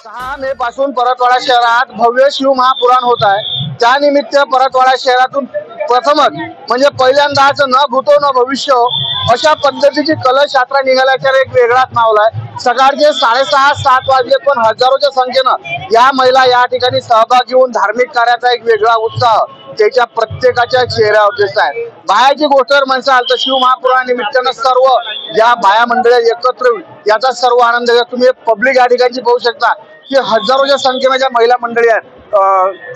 6 मे पासून परतवाडा शहरात भव्य शिव महापुराण होत आहे। त्यानिमित्त परतवाडा शहरातून प्रथमच म्हणजे पहिल्यांदाच न भूतो न भविष्य अशा पद्धतीची कलश यात्रा निघाल्याचा एक वेगळाच माहोल आहे। सकाळचे 6:30-7 वाजले पण हजारोच्या संख्येनं या महिला या ठिकाणी सहभागी होऊन धार्मिक कार्याचा एक वेगळा उत्साह त्याच्या प्रत्येकाच्या चेहऱ्यावर दिसत आहे। बायाची गोष्ट जर म्हणसाल तर शिव महापुराणानिमित्तानं सर्व या बाया मंडळी एकत्र येऊन याचा सर्व आनंद तुम्ही पब्लिक या ठिकाणी पाहू शकता की हजारोच्या संख्येने ज्या महिला मंडळी आहेत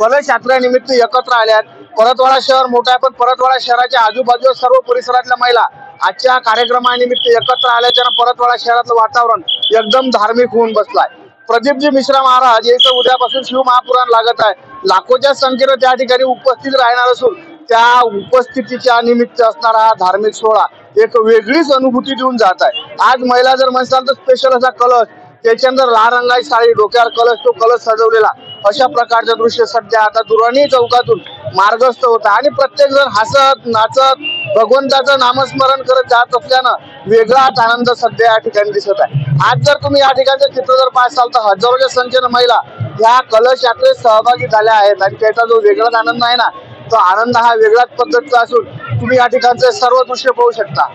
कलश यात्रेनिमित्त एकत्र आल्या आहेत। परतवाडा शहर मोठा आहे पण परतवाडा शहराच्या आजूबाजूच्या सर्व परिसरातल्या महिला आजच्या कार्यक्रमानिमित्त एकत्र आल्याच्या परतवाडा शहराचं वातावरण एकदम धार्मिक होऊन बसलाय। प्रदीपजी मिश्रा महाराज याचं उद्यापासून शिव महापुराण लागत आहे। लाखोच्या संख्येने त्या ठिकाणी उपस्थित राहणार असून त्या उपस्थितीच्या निमित्त असणारा हा धार्मिक सोहळा एक वेगळीच अनुभूती देऊन जात आहे। आज महिला जर म्हणसाल तर स्पेशल असा कलश त्याच्यानंतर लाल रंगाची साडी डोक्यावर कलश तो कलश सजवलेला अशा प्रकारचे दृश्य सध्या आता दुराणी चौकातून मार्गस्थ होता आणि प्रत्येक जण हसत नाचत भगवंताचं नामस्मरण करत जात असल्यानं वेगळाच आनंद सध्या या ठिकाणी दिसत आहे। आज जर तुम्ही या ठिकाणचं चित्र जर पाहसाल तर हजारोच्या संख्येनं महिला या कलश यात्रेत सहभागी झाल्या आहेत आणि त्याचा जो वेगळाच आनंद आहे ना तो आनंद हा वेगळ्याच पद्धतीचा असून तुम्ही या ठिकाणचे सर्व दृश्य पाहू शकता।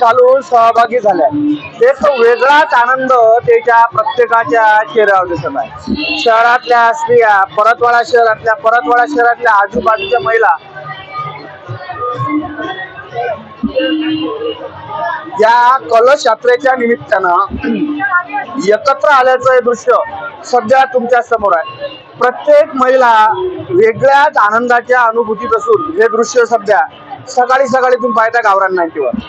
घालून सहभागी झाल्या एक वेगळाच आनंद त्याच्या प्रत्येकाच्या चेहऱ्यावर दिसत आहे। शहरातल्या स्त्रिया परतवाडा शहरातल्या आजूबाजूच्या महिला या कलश यात्रेच्या निमित्तानं एकत्र आल्याचं हे दृश्य सध्या तुमच्या समोर आहे। प्रत्येक महिला वेगळ्याच आनंदाच्या अनुभूतीत असून हे दृश्य सध्या सकाळी तुम्ही पाहता गावरान नाईन्टीवर।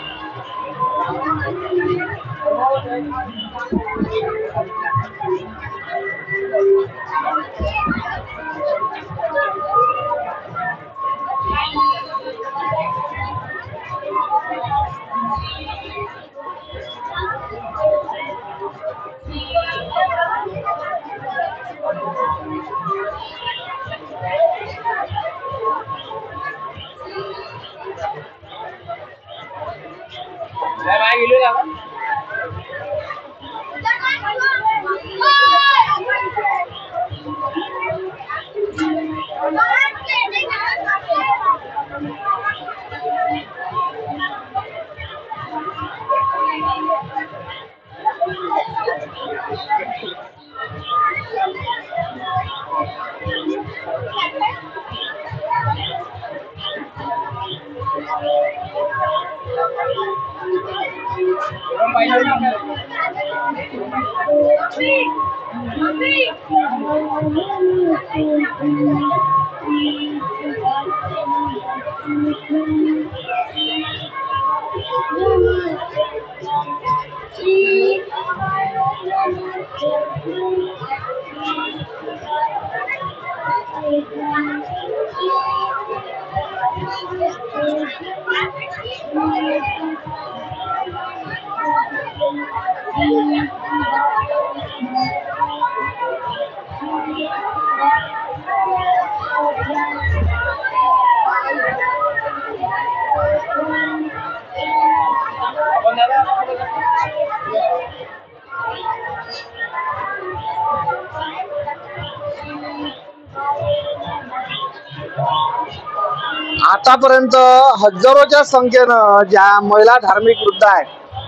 आतापर्यंत हजारोच्या संख्येनं ज्या महिला धार्मिक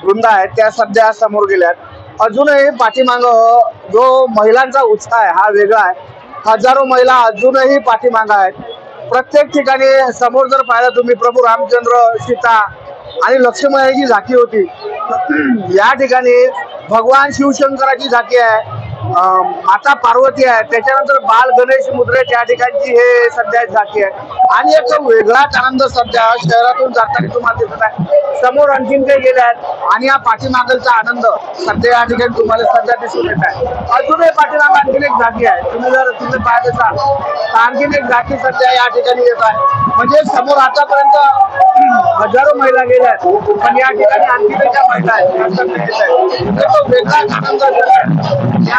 वृंद आहेत त्या सध्या समोर गेल्यात। अजूनही पाठीमाग जो महिलांचा उत्साह आहे हा वेगळा आहे। हजारो महिला अजूनही पाठीमाग आहेत। प्रत्येक ठिकाणी समोर जर पाहिलं तुम्ही प्रभू रामचंद्र, सीता आणि लक्ष्मणाची झाकी होती। या ठिकाणी भगवान शिवशंकराची झाकी आहे, माता पार्वती आहे, त्याच्यानंतर बाल गणेश मुद्रे त्या ठिकाणची हे सध्या झाकी आहे। आणि एक वेगळाच आनंद सध्या शहरातून जाताना तुम्हाला दिसत आहे। समोर आणखीन काही गेले आहेत आणि या पाठीमागचा आनंद सध्या या ठिकाणी तुम्हाला सध्या दिसून येत आहे। अजूनही पाठीमाग आणखीन एक झाकी आहे, तुम्ही जर तिथे पाहत असाल तर आणखीन एक झाकी सध्या या ठिकाणी येत आहे। म्हणजे समोर आतापर्यंत हजारो महिला गेल्या आहेत, पण या ठिकाणी आणखीन एका महिला आहेत वेगळाच आनंद या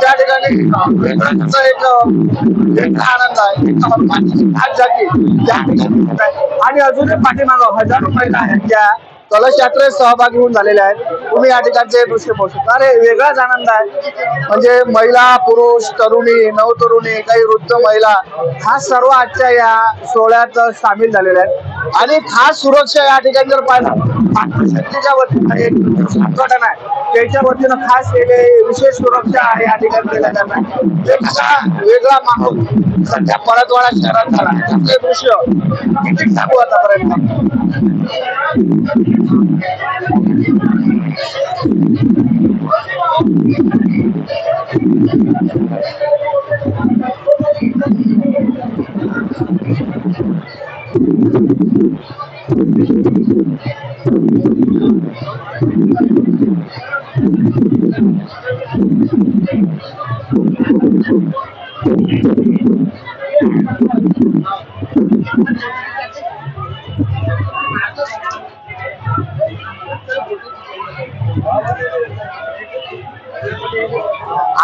त्या ठिकाणी एक आनंद आहे आणि अजूनही पाठीमाग हजारो महिला आहेत ज्या कलश यात्रेत सहभागी होऊन झालेल्या आहेत। तुम्ही या ठिकाणचे दृश्य पाहू शकता। अरे वेगळाच आनंद आहे, म्हणजे महिला, पुरुष, तरुणी, नवतरुणी, काही वृद्ध महिला हा सर्व आजच्या या सोहळ्यात सामील झालेल्या आहेत। आणि खास सुरक्षा या ठिकाणी जर पाहिलं शक्तीच्या वतीनं एक संघटन आहे त्याच्या वतीनं खास केले विशेष सुरक्षा या ठिकाणी केल्या जात आहे। एक असा वेगळा माहोल सध्या परतवाडा शहरात झाला। हे दृश्य किती सांगू आतापर्यंत।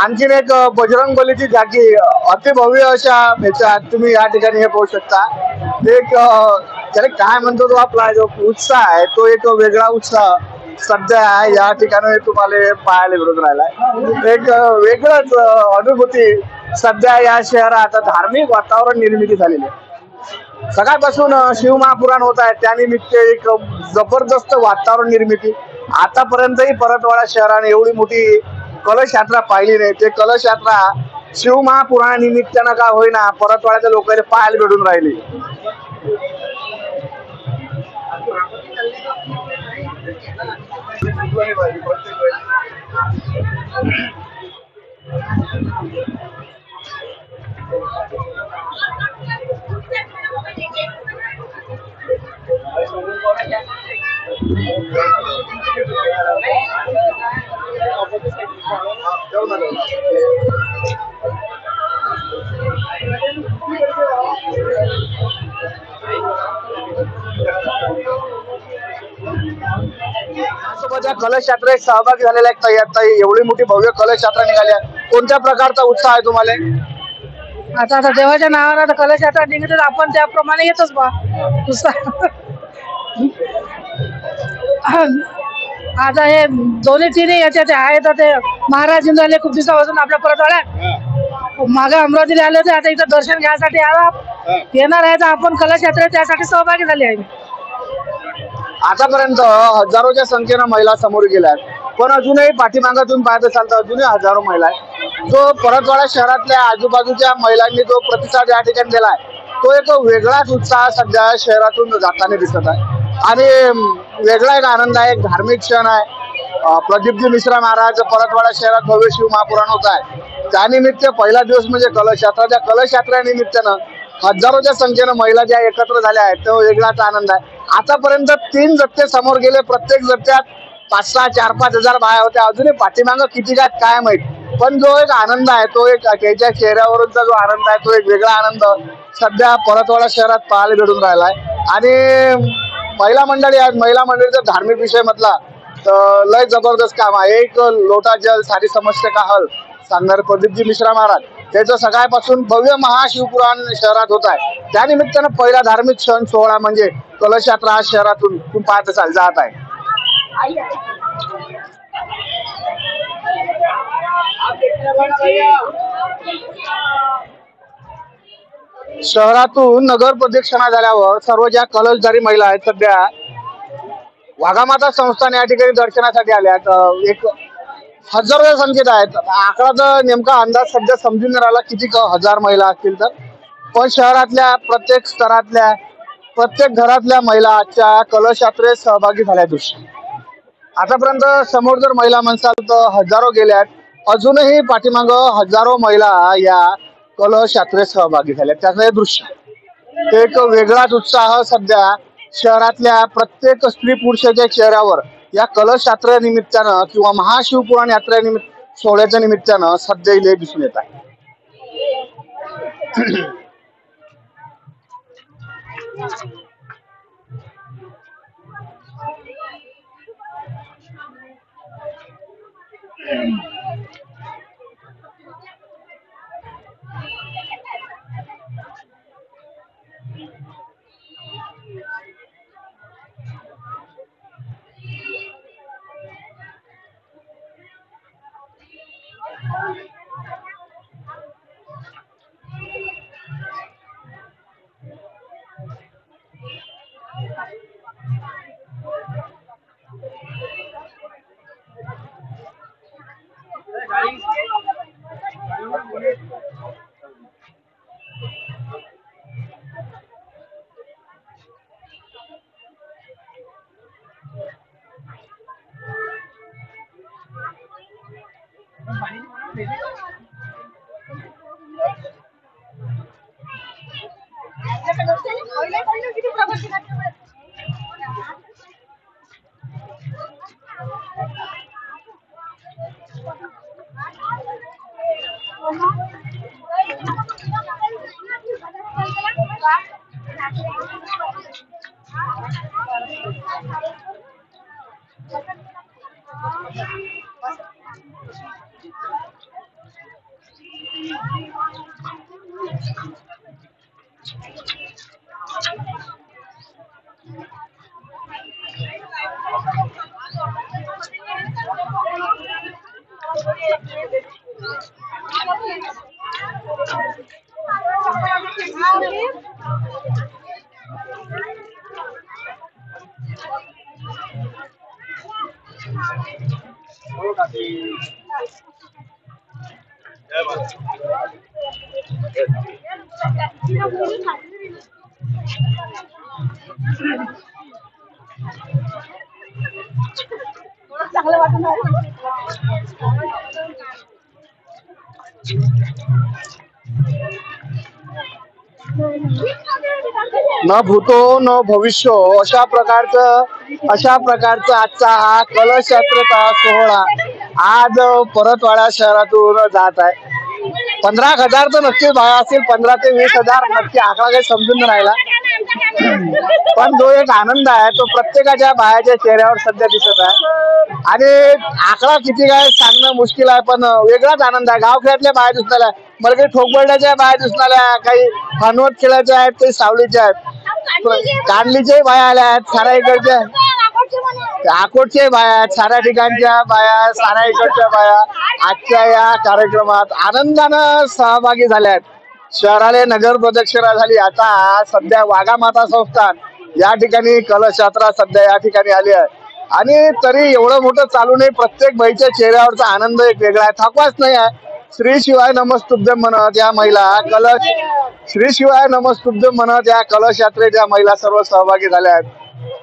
आणखीन एक बजरंगबलीची झाकी अतिभव्य अशा ह्याच्यात तुम्ही या ठिकाणी हे पाहू शकता। एक त्याला काय म्हणतो तो आपला जो उत्साह आहे तो एक वेगळा उत्साह सध्या या ठिकाणी तुम्हाला पाहायला मिळून राहिलाय। एक वेगळंच अनुभूती सध्या या शहरात धार्मिक वातावरण निर्मिती झालेली आहे। सकाळपासून शिवमहापुराण होत आहे, त्यानिमित्त एक जबरदस्त वातावरण निर्मिती। आतापर्यंतही परतवाडा शहराने एवढी मोठी कलश यात्रा पाहिली नाही। ते कलश यात्रा शिवमहापुराणानिमित्तानं का होईना परतवाड्याच्या लोकांना पाहायला भेटून राहिली। सोबत या कलश यात्रेत सहभागी झालेल्या एक ताई आहेत. ताई, एवढी मोठी भव्य कलश यात्रा निघाली आहे, कोणत्या प्रकारचा उत्साह आहे तुम्हाला? आता आता देवाच्या नावाला आता कलश यात्रा निघते तर आपण त्याप्रमाणे येतोच बा आता हे दोन्ही तिन्ही याच्यात आहेत. ते महाराज इंद्राले खूप दिवसापासून आपल्या परतवाड्यात मागे अमरावतीला आले होते, आता इथं दर्शन घ्यायसाठी आला येणार आहे. तर आपण कलश यात्रेत त्यासाठी सहभागी झाले आहे. आतापर्यंत हजारोच्या संख्येनं महिला समोर गेल्या आहेत, पण अजूनही पाठीमागातून पाहत असाल तर अजूनही हजारो महिला आहेत. जो परतवाडा शहरातल्या आजूबाजूच्या महिलांनी जो प्रतिसाद या ठिकाणी दिलाय, तो एक वेगळाच उत्साह सध्या शहरातून जाताना दिसत आहे आणि वेगळा एक आनंद आहे, एक धार्मिक क्षण आहे. प्रदीपजी मिश्रा महाराज परतवाडा शहरात भव्य शिव महापुराण होत आहे, त्यानिमित्त पहिला दिवस म्हणजे कलश यात्रा. त्या कलश यात्रेनिमित्तानं हजारोच्या संख्येनं महिला ज्या एकत्र झाल्या आहेत, तो वेगळाच आनंद आहे. आतापर्यंत 3 जत्थे समोर गेले, प्रत्येक जत्थ्यात 5-6, 4-5 हजार बाया होत्या. अजूनही पाठीमागं किती काय माहित, पण जो एक आनंद आहे, तो एक त्याच्या चेहऱ्यावरचा जो आनंद आहे, तो एक वेगळा आनंद सध्या परतवाडा शहरात पाहायला भेटून राहिलाय. आणि महिला मंडळी आहेत, महिला मंडळीचा धार्मिक विषय म्हटला तर लय जबरदस्त काम आहे. एक लोटा जल सारी समस्या का हल सांगणारे प्रदीपजी मिश्रा महाराज, त्याचं सकाळपासून भव्य महाशिवपुराण शहरात होत आहे. त्यानिमित्तानं पहिला धार्मिक क्षण सोहळा म्हणजे कलश यात्रा आज शहरातून तुम्ही पाहत असाल जात आहे. शहरातून नगर प्रदक्षिणा झाल्यावर सर्व ज्या कलशधारी महिला आहेत सध्या वाघामाता संस्थान या ठिकाणी दर्शनासाठी आल्यात. एक हजारोच्या संख्येत आहेत. आकडा तर नेमका अंदाज सध्या समजून नाही राहिला किती हजार महिला असतील तर, पण शहरातल्या प्रत्येक स्तरातल्या प्रत्येक घरातल्या महिला आजच्या कलश यात्रेत सहभागी झाल्या दृश्य. आतापर्यंत समोर जर महिला म्हणसाल तर हजारो गेल्यात, अजूनही पाठीमाग हजारो महिला या कलश यात्रेत सहभागी झाल्या. त्याचं हे दृश्य एक वेगळाच उत्साह सध्या शहरातल्या प्रत्येक स्त्री पुरुषाच्या चेहऱ्यावर या कलश यात्रेनिमित्तानं किंवा महाशिवपुराण यात्रेनिमित्त सोहळ्याच्या निमित्तानं सध्या इथे दिसून येत आहे. चांगलं वाटून न भूतो न भविष्यो अशा प्रकारचा आजचा हा कलश यात्रेचा सोहळा आज परतवाडा शहरातून जात आहे. 15,000 तर नक्कीच बाया असतील, 15 ते 20,000 नक्की आकडा काही समजून राहिला, पण जो एक आनंद आहे तो प्रत्येकाच्या बायाच्या चेहऱ्यावर सध्या दिसत आहे. आणि आकडा किती काय सांगणं मुश्किल आहे, पण वेगळाच आनंद आहे. गावखेड्यातल्या बाया दिसून आल्या, मला काही ठोकबर्ड्याच्या बाया दिसून आल्या, काही हनवत खेळाच्या आहेत, काही सावलीच्या आहेत, कांडलीच्याही बाया आल्या आहेत, साऱ्या इकडच्या अकोटच्या बाया आहेत, साऱ्या ठिकाणच्या बाया, साऱ्या इकडच्या बाया आजच्या या कार्यक्रमात आनंदानं सहभागी झाल्या आहेत. शहराला नगर प्रदक्षिणा झाली. आता सध्या वाघा माता संस्थान या ठिकाणी कलश यात्रा सध्या या ठिकाणी आली आहे. आणि तरी एवढं मोठं चालू नाही, प्रत्येक बाईच्या चेहऱ्यावरचा आनंद एक वेगळा आहे, थकवाच नाही आहे. श्री शिवाय नमस्तुभ्यम म्हणत या महिला श्री शिवाय नमस्तुभ्यम म्हणत या कलश यात्रेच्या महिला सर्व सहभागी झाल्या आहेत.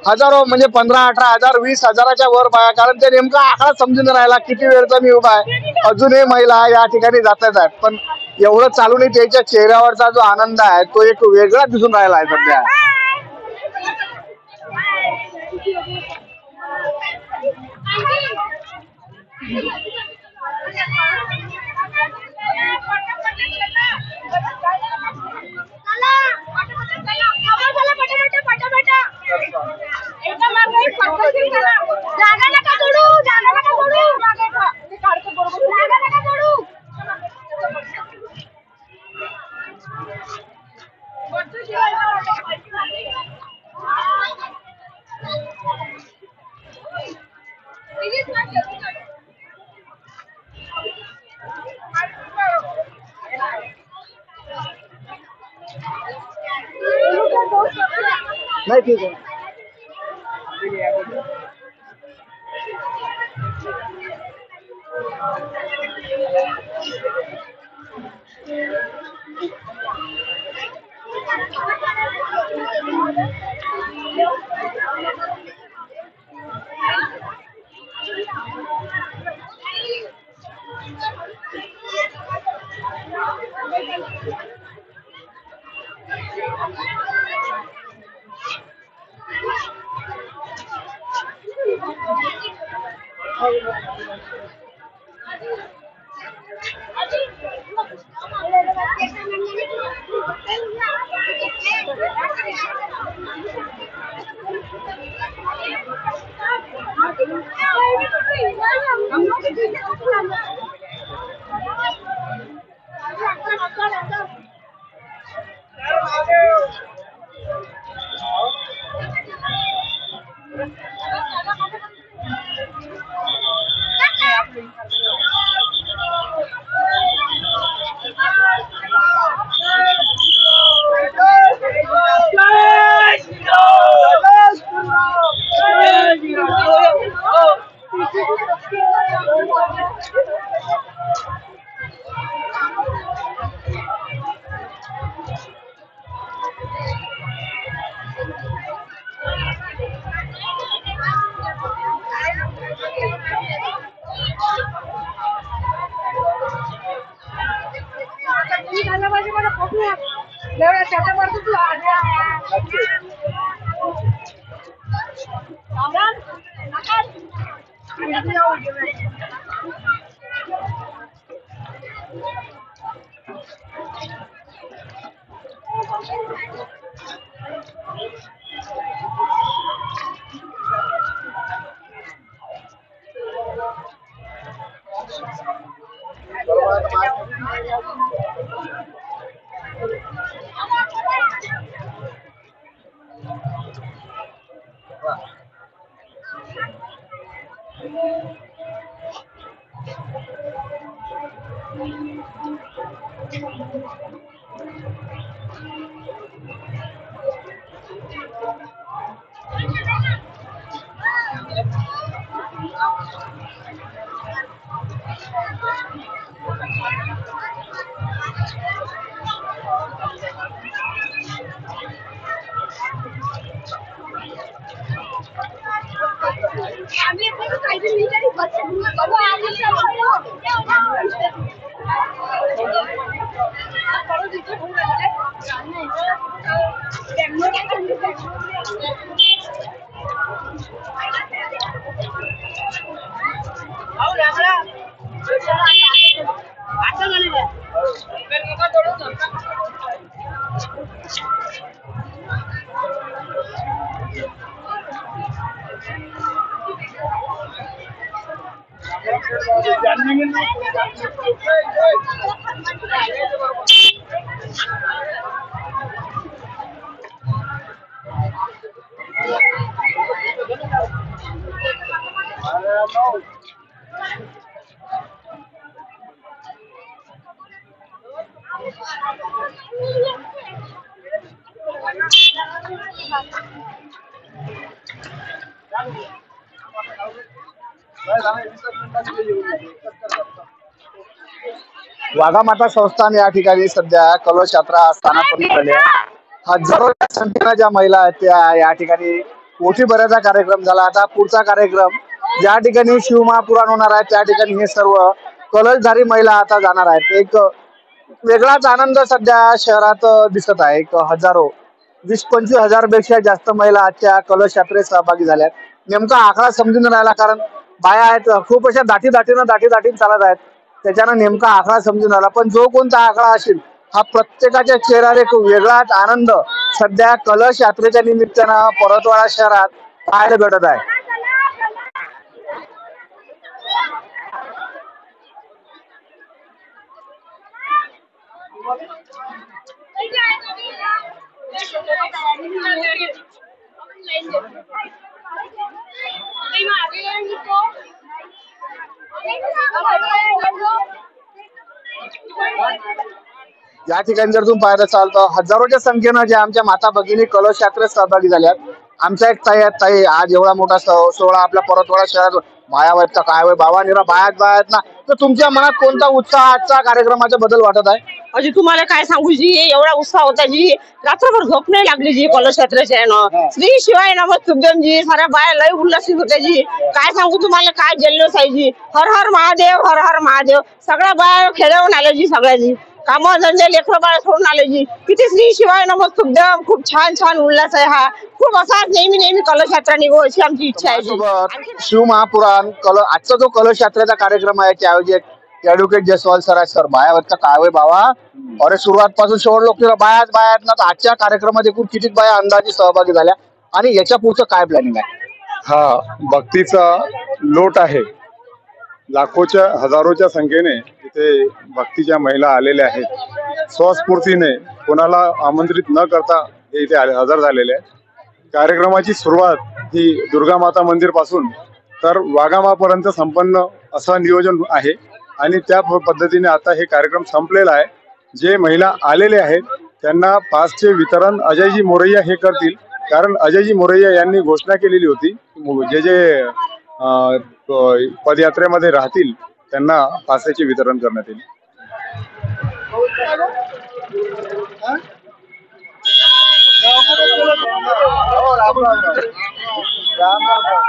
हजारो म्हणजे 15, 18 हजार 20,000च्या वर बाया, कारण ते नेमका आकडा समजून राहिला किती वेळचा मी उभा आहे. अजूनही महिला या ठिकाणी जातच आहेत, पण एवढं चालू नाही, त्याच्या चेहऱ्यावरचा जो आनंद आहे तो एक वेगळा दिसून राहिला आहे सध्या. नाही ठीक आहे. वाघामाता संस्थान या ठिकाणी सध्या कलश यात्रा स्थानापन्न झाली आहे. हजारोच्या संख्येनं ज्या महिला आहेत त्या या ठिकाणी मोठी भरायचा कार्यक्रम झाला. आता पुढचा कार्यक्रम ज्या ठिकाणी शिवमहापुराण होणार आहे त्या ठिकाणी हे सर्व कलशधारी महिला आता जाणार आहेत. एक वेगळाच आनंद सध्या शहरात दिसत आहे. एक हजारो 20-25 हजारपेक्षा जास्त महिला आजच्या कलश यात्रेत सहभागी झाल्यात. नेमका आकडा समजून राहिला कारण बाया आहेत खूप अशा दाटी चालत आहेत. त्याच्यानं नेमका आकडा समजून आला पण जो कोणता आकडा असेल हा प्रत्येकाच्या चेहऱ्यावर एक वेगळाच आनंद सध्या कलश यात्रेच्या निमित्तानं परतवाडा शहरात पाहायला भेटत आहे. या ठिकाणी जर तुम्ही पाहत असाल तर हजारोच्या संख्येनं जे आमच्या माता भगिनी कलश यात्रेत सहभागी झाल्यात. आमच्या एक ताई आहेत. ताई, आज एवढा मोठा सोहळा आपल्या परतवाडा शहरात बाया आहेत का काय बाबा निरा बाया ना, तर तुमच्या मनात कोणता उत्साह आजच्या कार्यक्रमाच्या बद्दल वाटत आहे? अजी तुम्हाला काय सांगू जी, एवढा उत्साह होता जी, रात्रभर झोप नाही लागली जी कलश यात्रेच्या यानं. श्री शिवाय नमस्तुभ्यम जी, साऱ्या बाया लय उल्हासित होत्या जी. काय सांगू तुम्हाला काय जल्लोष आहे जी. हर हर महादेव, हर हर महादेव. सगळ्या बाया खेळवून आल्या जी, सगळ्या जी कामं धंदे लेकरं बाळ सोडून आले जी. किती श्री शिवाय नमस्तुभ्यम. खूप छान छान उल्हास आहे हा. खूप असाच नेहमी कलश यात्रा निघो अशी आमची इच्छा आहे जी. शिवमहापुराण आजचा जो कलश यात्रेचा कार्यक्रम आहे त्या आयोजक ऍडव्होकेट जयस्वाल सर आहेत. सर, बाया आहेत का काय वय बाबा? अरे सुरुवात पासून शेवट लोक बाया आहेत ना, तर आजच्या कार्यक्रमात एकूण किती बाया अंदाजे सहभागी झाल्या आणि याच्या पुढचं काय प्लॅनिंग आहे? हा भक्तीचा लोट आहे. लाखोच्या हजारोच्या संख्येने इथे भक्तीच्या महिला आलेल्या आहेत. स्वस्फूर्तीने कोणाला आमंत्रित न करता हे इथे हजर झालेले आहेत. कार्यक्रमाची सुरुवात ही दुर्गा माता मंदिर पासून तर वाघामापर्यंत संपन्न असं नियोजन आहे आणि त्या पद्धतीने आता हे कार्यक्रम संपलेला आहे. जे महिला आलेले आहेत त्यांना पासचे वितरण अजयजी मोरैया हे करतील. कारण अजयजी मोरैया यांनी घोषणा केलेली होती जे पदयात्रेमध्ये राहतील त्यांना पासाचे वितरण करण्यात येईल. राम राम.